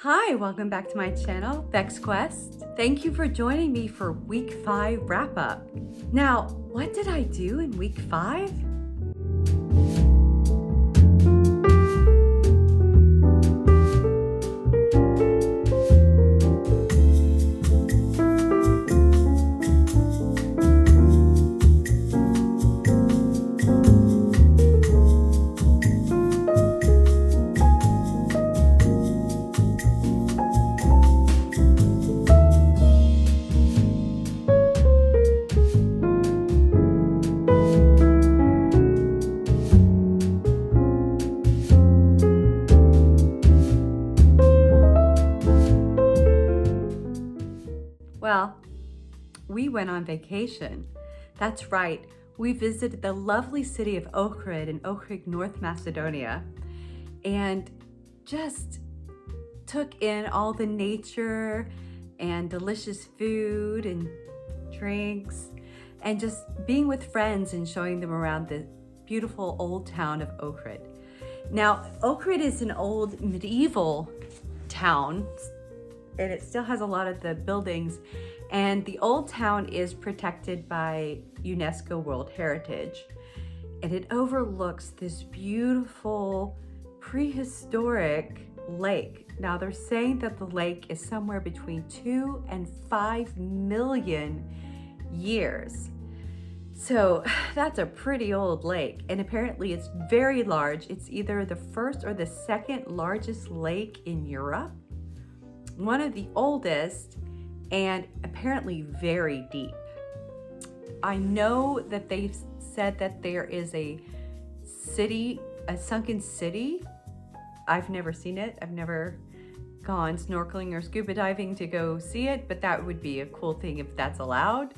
Hi, welcome back to my channel, Bex Quest. Thank you for joining me for week 5 wrap up. Now, what did I do in week 5? Well, we went on vacation. That's right, we visited the lovely city of Ohrid in Ohrid, North Macedonia, and just took in all the nature and delicious food and drinks, and just being with friends and showing them around the beautiful old town of Ohrid. Now, Ohrid is an old medieval town, and it still has a lot of the buildings, and the old town is protected by UNESCO World Heritage, and it overlooks this beautiful prehistoric lake. Now they're saying that the lake is somewhere between 2 and 5 million years. So that's a pretty old lake, and apparently it's very large. It's either the first or the second largest lake in Europe, one of the oldest, and apparently very deep. I know that they've said that there is a city, a sunken city. I've never seen it. I've never gone snorkeling or scuba diving to go see it, but that would be a cool thing if that's allowed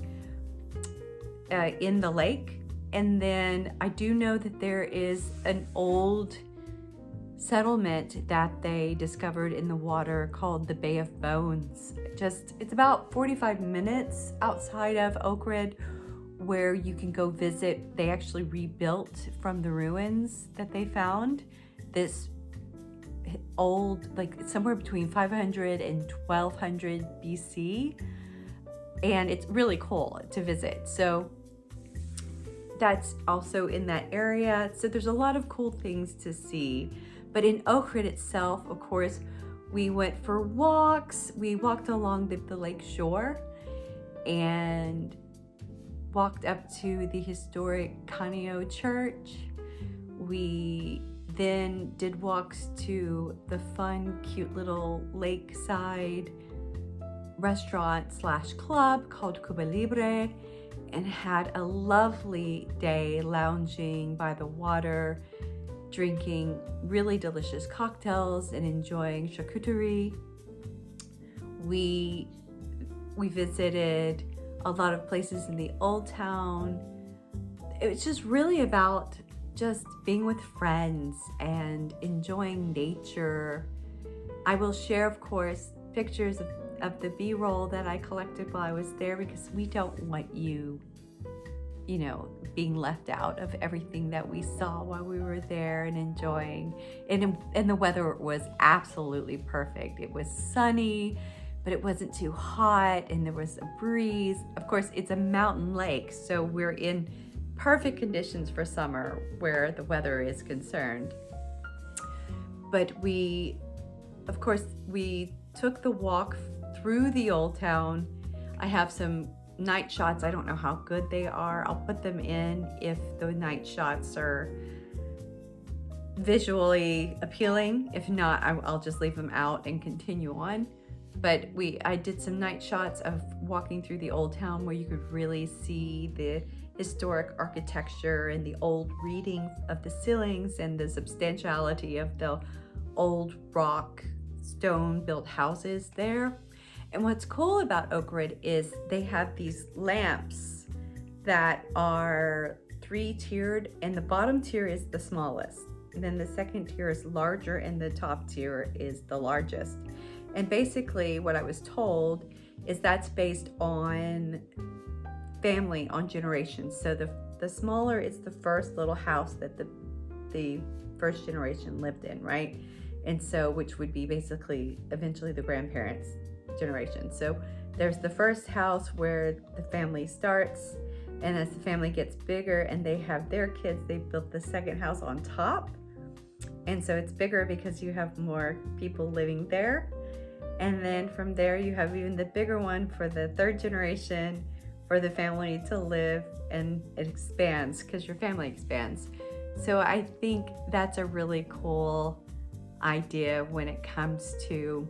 in the lake. And then I do know that there is an old settlement that they discovered in the water called the Bay of Bones. It's about 45 minutes outside of Ohrid, where you can go visit. They actually rebuilt from the ruins that they found this old, like somewhere between 500 and 1200 BC, and it's really cool to visit. So that's also in that area. So there's a lot of cool things to see. But in Ohrid itself, of course, we went for walks. We walked along the lake shore and walked up to the historic Canio Church. We then did walks to the fun, cute little lakeside restaurant / club called Cuba Libre, and had a lovely day lounging by the water, drinking really delicious cocktails and enjoying charcuterie. We visited a lot of places in the old town. It was just really about just being with friends and enjoying nature. I will share, of course, pictures of the B-roll that I collected while I was there, because we don't want you being left out of everything that we saw while we were there and enjoying. And the weather was absolutely perfect. It was sunny, but it wasn't too hot, and there was a breeze. Of course, it's a mountain lake, so we're in perfect conditions for summer where the weather is concerned. But we took the walk through the old town. I have some night shots. I don't know how good they are. I'll put them in if the night shots are visually appealing. If not, I'll just leave them out and continue on. But I did some night shots of walking through the old town, where you could really see the historic architecture and the old reading of the ceilings and the substantiality of the old rock stone built houses there. And what's cool about Ohrid is they have these lamps that are 3-tiered, and the bottom tier is the smallest. And then the second tier is larger, and the top tier is the largest. And basically what I was told is that's based on family, on generations. So the smaller is the first little house that the first generation lived in, right? And so, which would be basically eventually the grandparents' generation. So there's the first house where the family starts, and as the family gets bigger and they have their kids, they built the second house on top. And so it's bigger because you have more people living there. And then from there, you have even the bigger one for the third generation for the family to live, and it expands because your family expands. So I think that's a really cool idea when it comes to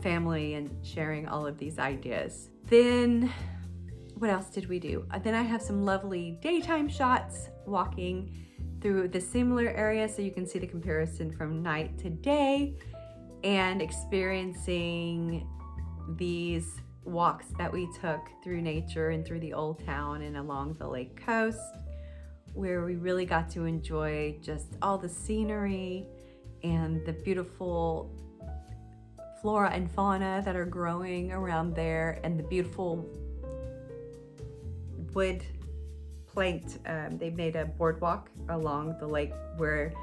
family and sharing all of these ideas. Then what else did we do? Then I have some lovely daytime shots walking through the similar area so you can see the comparison from night to day, and experiencing these walks that we took through nature and through the old town and along the lake coast, where we really got to enjoy just all the scenery and the beautiful flora and fauna that are growing around there, and the beautiful wood planked, they made a boardwalk along the lake where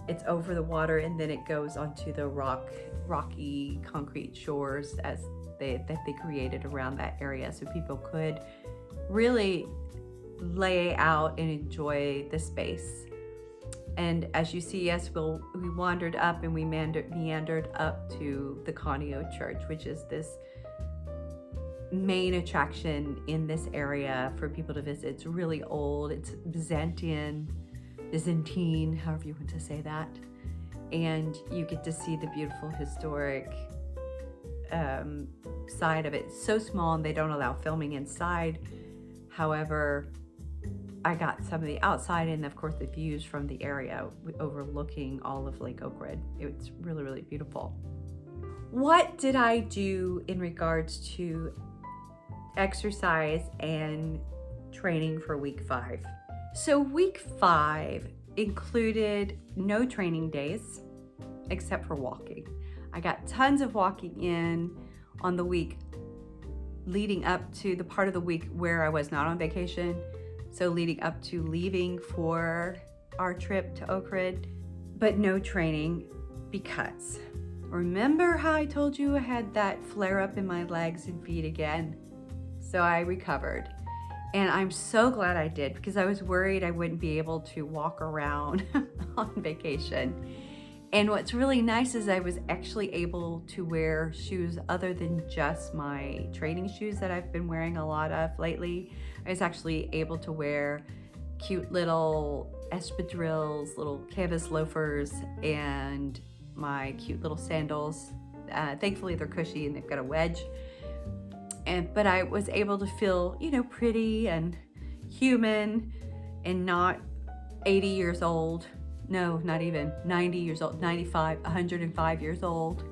it's over the water, and then it goes onto the rocky concrete shores that they created around that area, so people could really lay out and enjoy the space. And as you see, yes, we wandered up and we meandered up to the Conio Church, which is this main attraction in this area for people to visit. It's really old. It's Byzantine, however you want to say that. And you get to see the beautiful historic side of it. It's so small and they don't allow filming inside. However, I got some of the outside and of course the views from the area overlooking all of Lake Ohrid. It's really, really beautiful. What did I do in regards to exercise and training for week 5? So week 5 included no training days except for walking. I got tons of walking in on the week leading up to the part of the week where I was not on vacation. So leading up to leaving for our trip to Ohrid, but no training because remember how I told you I had that flare up in my legs and feet again? So I recovered, and I'm so glad I did because I was worried I wouldn't be able to walk around on vacation. And what's really nice is I was actually able to wear shoes other than just my training shoes that I've been wearing a lot of lately. I was actually able to wear cute little espadrilles, little canvas loafers, and my cute little sandals. Thankfully they're cushy and they've got a wedge. But I was able to feel, pretty and human and not 80 years old. No, not even 90 years old, 95, 105 years old,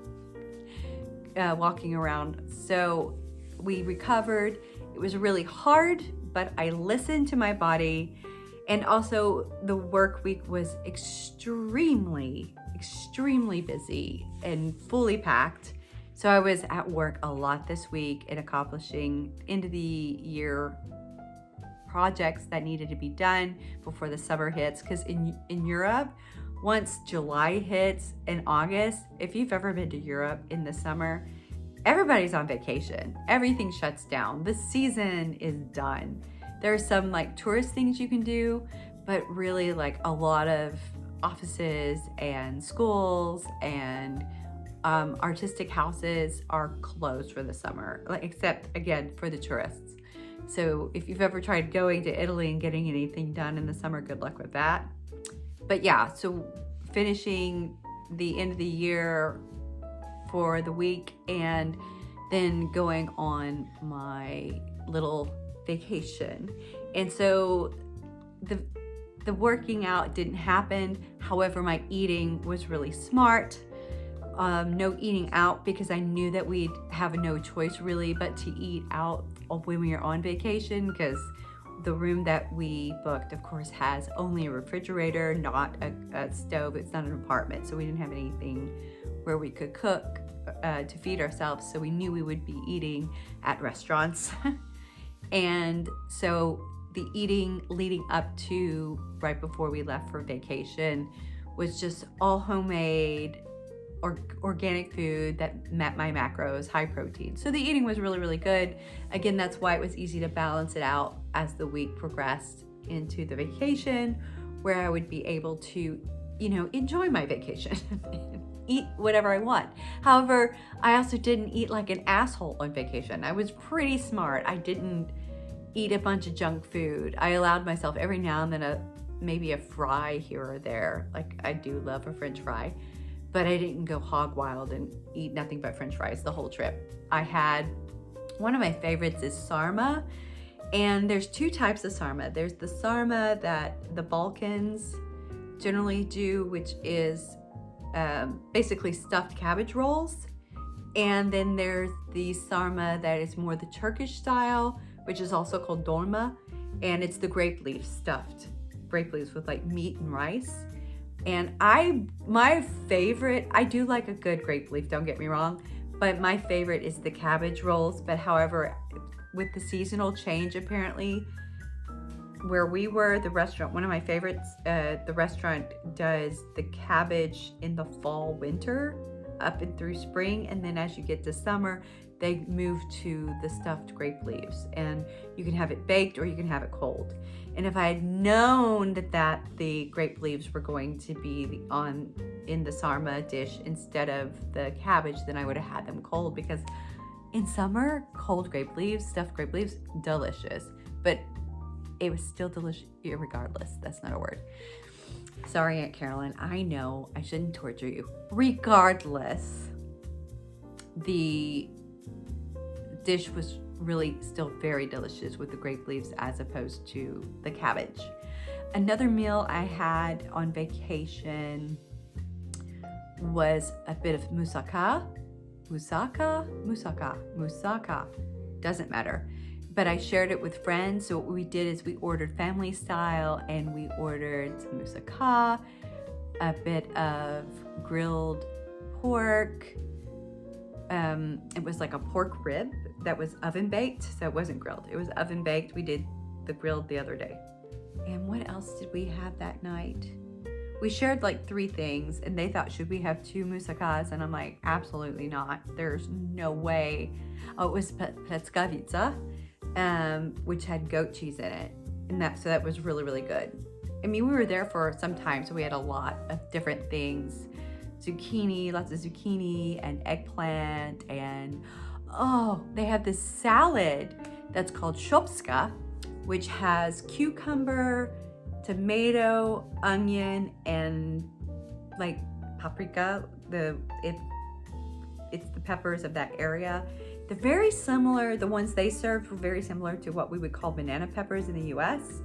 walking around. So we recovered. It was really hard, but I listened to my body. And also the work week was extremely busy and fully packed. So I was at work a lot this week and accomplishing end of the year projects that needed to be done before the summer hits. Because in Europe, once July hits and August, if you've ever been to Europe in the summer, everybody's on vacation. Everything shuts down. The season is done. There are some tourist things you can do, but really a lot of offices and schools and artistic houses are closed for the summer, except again for the tourists. So if you've ever tried going to Italy and getting anything done in the summer, good luck with that. But yeah, so finishing the end of the year for the week and then going on my little vacation. And so the working out didn't happen. However, my eating was really smart. No eating out because I knew that we'd have no choice really but to eat out when we were on vacation, because the room that we booked, of course, has only a refrigerator, not a stove. It's not an apartment, so we didn't have anything where we could cook to feed ourselves. So we knew we would be eating at restaurants. And so the eating leading up to right before we left for vacation was just all homemade, organic food that met my macros, high protein. So the eating was really, really good. Again, that's why it was easy to balance it out as the week progressed into the vacation, where I would be able to, enjoy my vacation and eat whatever I want. However, I also didn't eat like an asshole on vacation. I was pretty smart. I didn't eat a bunch of junk food. I allowed myself every now and then maybe a fry here or there. Like, I do love a French fry, but I didn't go hog wild and eat nothing but French fries the whole trip. I had, one of my favorites is sarma, and there's two types of sarma. There's the sarma that the Balkans generally do, which is basically stuffed cabbage rolls. And then there's the sarma that is more the Turkish style, which is also called dolma, and it's the grape leaves, stuffed grape leaves with like meat and rice. And my favorite, I do like a good grape leaf, don't get me wrong, but my favorite is the cabbage rolls. But however, with the seasonal change, apparently, where we were, the restaurant, one of my favorites, the restaurant does the cabbage in the fall, winter, up and through spring, and then as you get to summer, they move to the stuffed grape leaves, and you can have it baked or you can have it cold. And if I had known that the grape leaves were going to be in the sarma dish instead of the cabbage, then I would have had them cold, because in summer, cold grape leaves, stuffed grape leaves, delicious. But it was still delicious regardless. That's not a word. Sorry, Aunt Carolyn. I know I shouldn't torture you. Regardless, the dish was really still very delicious with the grape leaves as opposed to the cabbage. Another meal I had on vacation was a bit of moussaka, doesn't matter. But I shared it with friends. So what we did is we ordered family style, and we ordered some moussaka, a bit of grilled pork. It was like a pork rib that was oven baked. So it wasn't grilled, it was oven baked. We did the grilled the other day. And what else did we have that night? We shared like 3 things, and they thought, should we have 2 moussakas? And I'm like, absolutely not. There's no way. Oh, it was petskavica, which had goat cheese in it. And that was really, really good. I mean, we were there for some time, so we had a lot of different things. Zucchini, lots of zucchini and eggplant. And they have this salad that's called shopska, which has cucumber, tomato, onion, and like paprika. It's the peppers of that area. They're very similar. The ones they served were very similar to what we would call banana peppers in the US.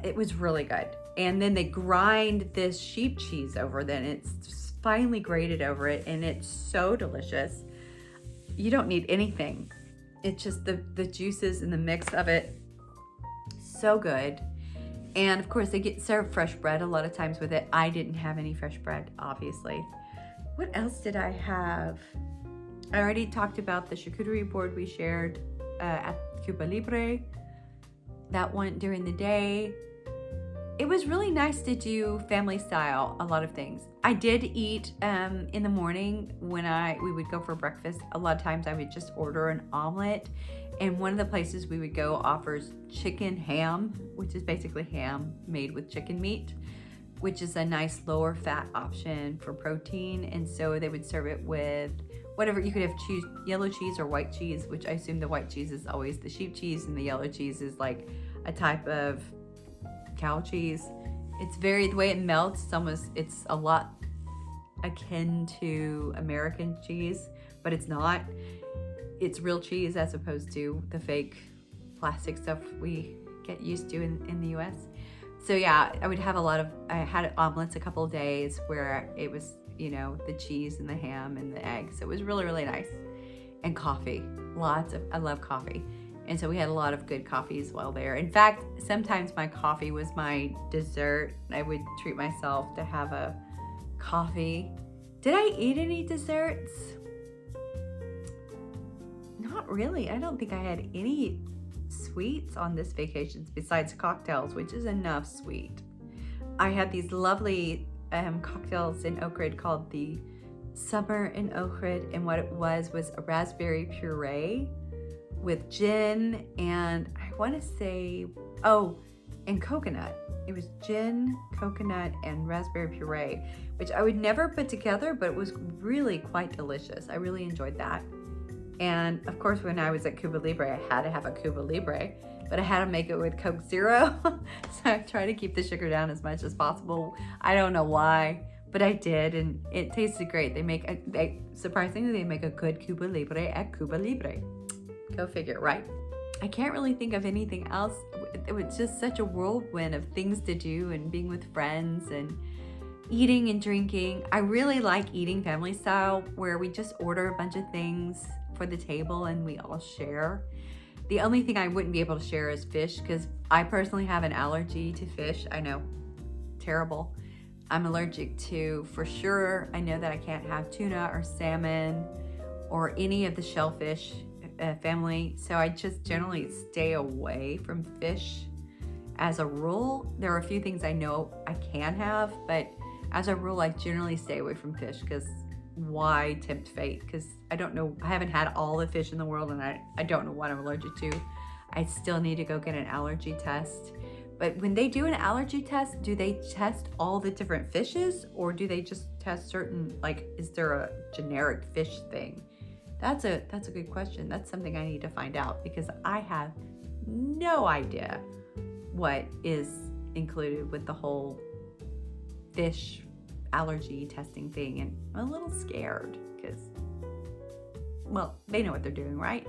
It was really good. And then they grind this sheep cheese over, then it's finely grated over it, and it's so delicious. You don't need anything. It's just the juices and the mix of it. So good. And of course, they get served fresh bread a lot of times with it. I didn't have any fresh bread, obviously. What else did I have? I already talked about the charcuterie board we shared at Cuba Libre. That went during the day. It was really nice to do family style, a lot of things. I did eat in the morning when we would go for breakfast. A lot of times I would just order an omelet. And one of the places we would go offers chicken ham, which is basically ham made with chicken meat, which is a nice lower fat option for protein. And so they would serve it with whatever. You could have yellow cheese or white cheese, which I assume the white cheese is always the sheep cheese, and the yellow cheese is like a type of cow cheese. It's the way it melts, it's a lot akin to American cheese, but it's not. It's real cheese as opposed to the fake plastic stuff we get used to in the US. So yeah, I had omelets a couple of days where it was, the cheese and the ham and the eggs. So it was really, really nice. And coffee, I love coffee. And so we had a lot of good coffees while there. In fact, sometimes my coffee was my dessert. I would treat myself to have a coffee. Did I eat any desserts? Not really. I don't think I had any sweets on this vacation besides cocktails, which is enough sweet. I had these lovely cocktails in Ohrid called the summer in Ohrid, and what it was a raspberry puree with gin and I want to say, and coconut. It was gin, coconut, and raspberry puree, which I would never put together, but it was really quite delicious. I really enjoyed that. And of course, when I was at Cuba Libre, I had to have a Cuba Libre, but I had to make it with Coke Zero. So I try to keep the sugar down as much as possible. I don't know why, but I did, and it tasted great. Surprisingly, they make a good Cuba Libre at Cuba Libre. Go figure, right? I can't really think of anything else. It was just such a whirlwind of things to do and being with friends and eating and drinking. I really like eating family style, where we just order a bunch of things for the table and we all share. The only thing I wouldn't be able to share is fish, because I personally have an allergy to fish. I know, terrible. I'm allergic to, for sure, I know that I can't have tuna or salmon or any of the shellfish family, so I just generally stay away from fish as a rule. There are a few things I know I can have, but as a rule, I generally stay away from fish, because why tempt fate? Because I don't know, I haven't had all the fish in the world, and I don't know what I'm allergic to. I still need to go get an allergy test. But when they do an allergy test, do they test all the different fishes, or do they just test certain, like, is there a generic fish thing? That's a good question. That's something I need to find out, because I have no idea what is included with the whole fish allergy testing thing, and I'm a little scared because, well, they know what they're doing, right?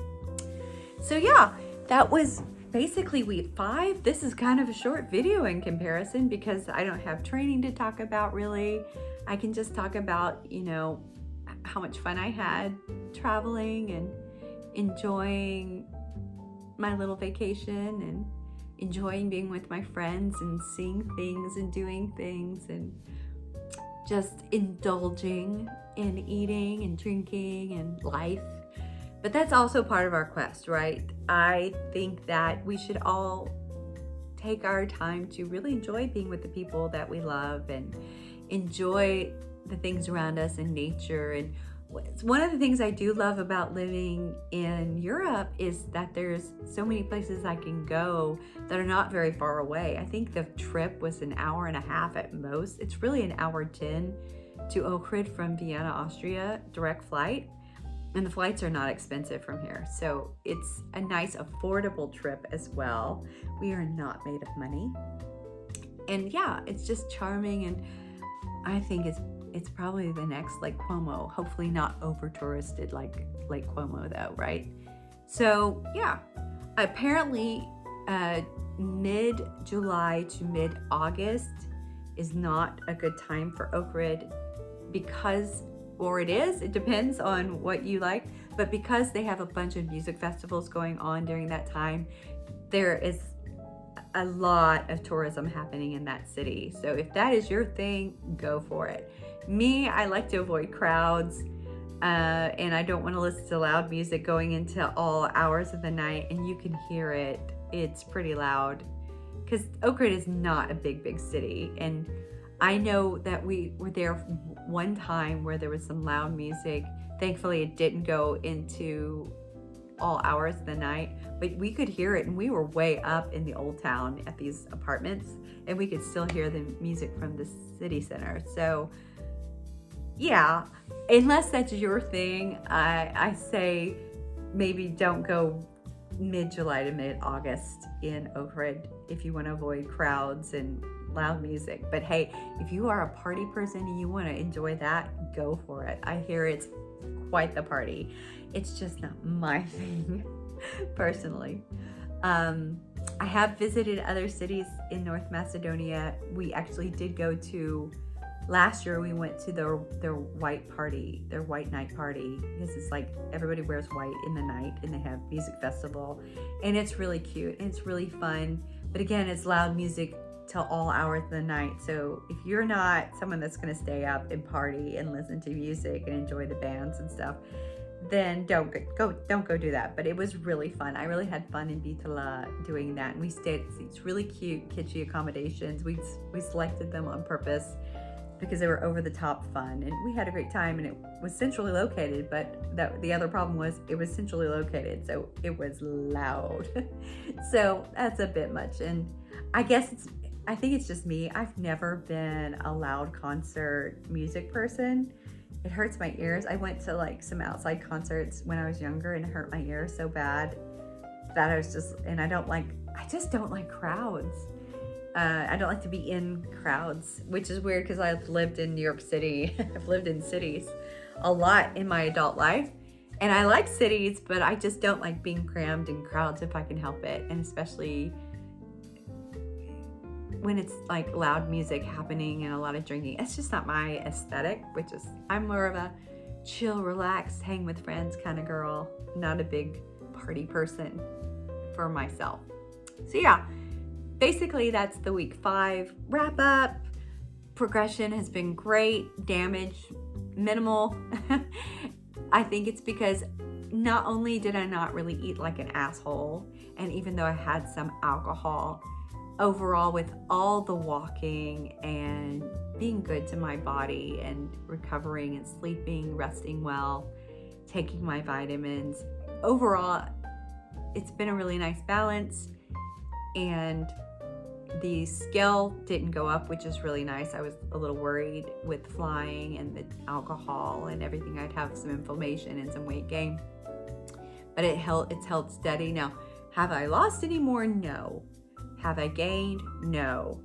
So yeah, that was basically week 5. This is kind of a short video in comparison, because I don't have training to talk about really. I can just talk about, you know, how much fun I had traveling and enjoying my little vacation and enjoying being with my friends and seeing things and doing things and just indulging in eating and drinking and life. But that's also part of our quest, right? I think that we should all take our time to really enjoy being with the people that we love and enjoy the things around us in nature. And one of the things I do love about living in Europe is that there's so many places I can go that are not very far away. I think the trip was an hour and a half at most. It's really an hour 10 to Ohrid from Vienna, Austria, direct flight. And the flights are not expensive from here. So it's a nice, affordable trip as well. We are not made of money. And yeah, it's just charming. And I think it's probably the next Lake Como, hopefully not over touristed like Lake Como though, right? So yeah, apparently mid-July to mid-August is not a good time for Ohrid, because, or it depends on what you like, but because they have a bunch of music festivals going on during that time, there is a lot of tourism happening in that city. So if that is your thing, go for it. Me, I like to avoid crowds, and I don't want to listen to loud music going into all hours of the night, and you can hear it. It's pretty loud, because Ohrid is not a big city. And I know that we were there one time where there was some loud music. Thankfully, it didn't go into all hours of the night, but we could hear it, and we were way up in the old town at these apartments, and we could still hear the music from the city center. So yeah, unless that's your thing, I say maybe don't go mid-July to mid-August in Ohrid if you want to avoid crowds and loud music. But hey, if you are a party person and you want to enjoy that, go for it. I hear it's quite the party. It's just not my thing personally. I have visited other cities in North Macedonia. We actually did go to, last year we went to their white party, their white night party, because it's like everybody wears white in the night and they have music festival, and it's really cute and it's really fun. But again, it's loud music till all hours of the night. So if you're not someone that's going to stay up and party and listen to music and enjoy the bands and stuff, then don't go do that. But it was really fun. I really had fun in Bitola doing that, and we stayed at these really cute kitschy accommodations. We selected them on purpose because they were over the top fun, and we had a great time, and it was centrally located, but the other problem was it was centrally located, so it was loud. So that's a bit much, and I think it's just me. I've never been a loud concert music person. It hurts my ears. I went to like some outside concerts when I was younger, and it hurt my ears so bad that I just don't like crowds. I don't like to be in crowds, which is weird because I've lived in New York City. I've lived in cities a lot in my adult life, and I like cities, but I just don't like being crammed in crowds if I can help it, and especially when it's like loud music happening and a lot of drinking. It's just not my aesthetic, I'm more of a chill, relax, hang with friends kind of girl, not a big party person for myself. So yeah, basically that's the week 5 wrap up. Progression has been great, damage minimal. I think it's because not only did I not really eat like an asshole, and even though I had some alcohol, overall with all the walking and being good to my body and recovering and sleeping, resting well, taking my vitamins, overall it's been a really nice balance. And the scale didn't go up, which is really nice. I was a little worried with flying and the alcohol and everything. I'd have some inflammation and some weight gain, but it's held steady. Now, have I lost any more? No. Have I gained? No.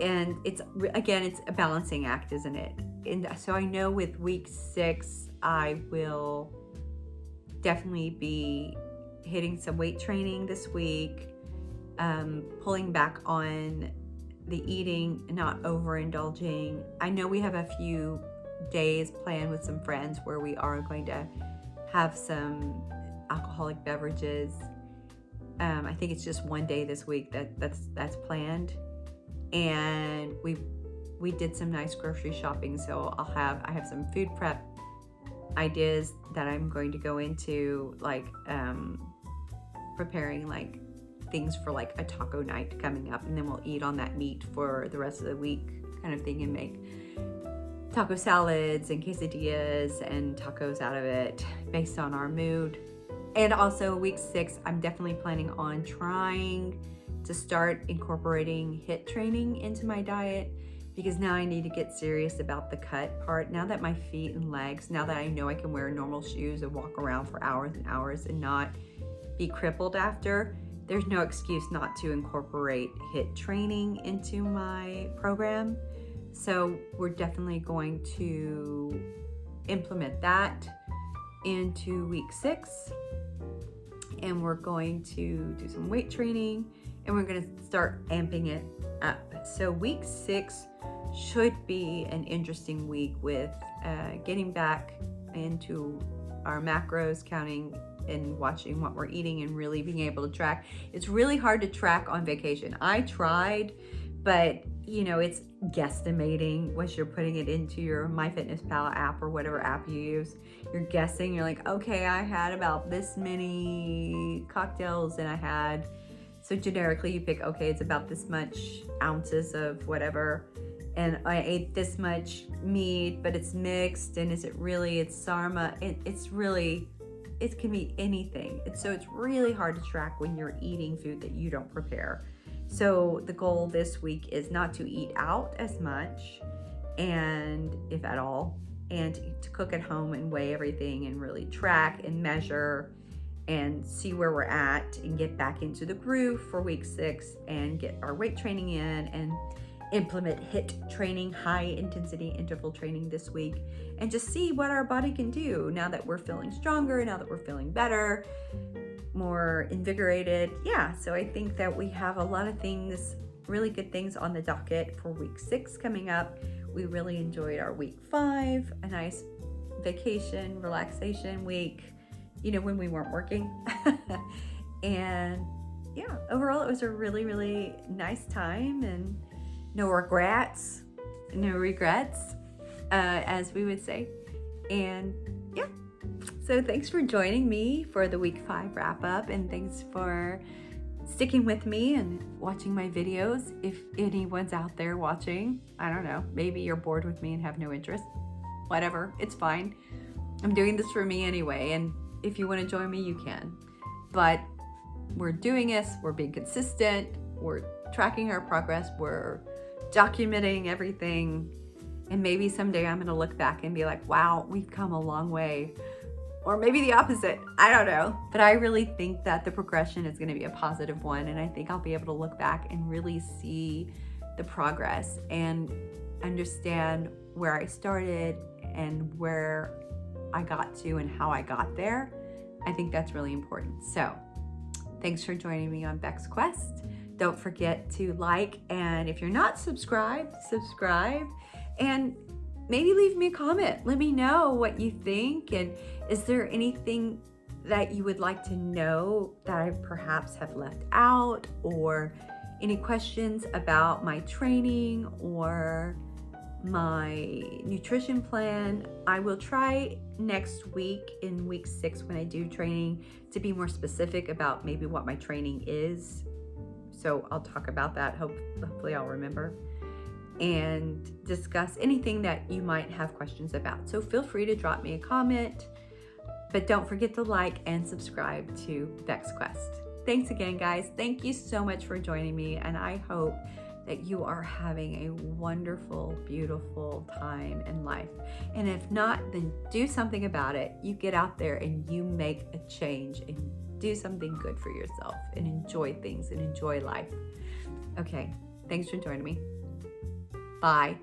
And it's a balancing act, isn't it? And so I know with week 6, I will definitely be hitting some weight training this week, pulling back on the eating, not overindulging. I know we have a few days planned with some friends where we are going to have some alcoholic beverages. I think it's just one day this week that's planned, and we did some nice grocery shopping, so I have some food prep ideas that I'm going to go into, like preparing like things for like a taco night coming up, and then we'll eat on that meat for the rest of the week kind of thing, and make taco salads and quesadillas and tacos out of it based on our mood. And also week 6, I'm definitely planning on trying to start incorporating HIIT training into my diet, because now I need to get serious about the cut part. Now that my feet and legs, now that I know I can wear normal shoes and walk around for hours and hours and not be crippled after, there's no excuse not to incorporate HIIT training into my program. So we're definitely going to implement that into week 6. And we're going to do some weight training, and we're going to start amping it up. So week 6 should be an interesting week with getting back into our macros, counting and watching what we're eating, and really being able to track. It's really hard to track on vacation. I tried, but it's guesstimating once you're putting it into your MyFitnessPal app or whatever app you use. You're guessing, you're like, okay, I had about this many cocktails, and so generically you pick, okay, it's about this much ounces of whatever, and I ate this much meat, but it's mixed, and it's sarma. It can be anything. So it's really hard to track when you're eating food that you don't prepare. So the goal this week is not to eat out as much, and if at all, and to cook at home and weigh everything and really track and measure and see where we're at, and get back into the groove for week 6 and get our weight training in, and implement HIIT training, high intensity interval training this week, and just see what our body can do now that we're feeling stronger, now that we're feeling better, more invigorated. Yeah, so I think that we have a lot of things, really good things on the docket for week 6 coming up. We really enjoyed our week 5, a nice vacation, relaxation week, when we weren't working. And yeah, overall it was a really, really nice time, and no regrets, as we would say. And yeah, so thanks for joining me for the week 5 wrap up, and thanks for sticking with me and watching my videos. If anyone's out there watching, I don't know, maybe you're bored with me and have no interest. Whatever, it's fine. I'm doing this for me anyway, and if you want to join me, you can. But we're doing this, we're being consistent, we're tracking our progress, we're documenting everything, and maybe someday I'm going to look back and be like, wow, we've come a long way. Or maybe the opposite, I don't know. But I really think that the progression is going to be a positive one, and I think I'll be able to look back and really see the progress and understand where I started and where I got to and how I got there. I think that's really important. So thanks for joining me on Beck's Quest. Don't forget to like, and if you're not subscribed, subscribe, and maybe leave me a comment. Let me know what you think, and is there anything that you would like to know that I perhaps have left out, or any questions about my training or my nutrition plan. I will try next week, in week 6 when I do training, to be more specific about maybe what my training is. So I'll talk about that. Hopefully I'll remember, and discuss anything that you might have questions about. So feel free to drop me a comment, but don't forget to like and subscribe to Beck's Quest. Thanks again, guys. Thank you so much for joining me, and I hope that you are having a wonderful, beautiful time in life. And if not, then do something about it. You get out there and you make a change and do something good for yourself and enjoy things and enjoy life. Okay, thanks for joining me. Bye.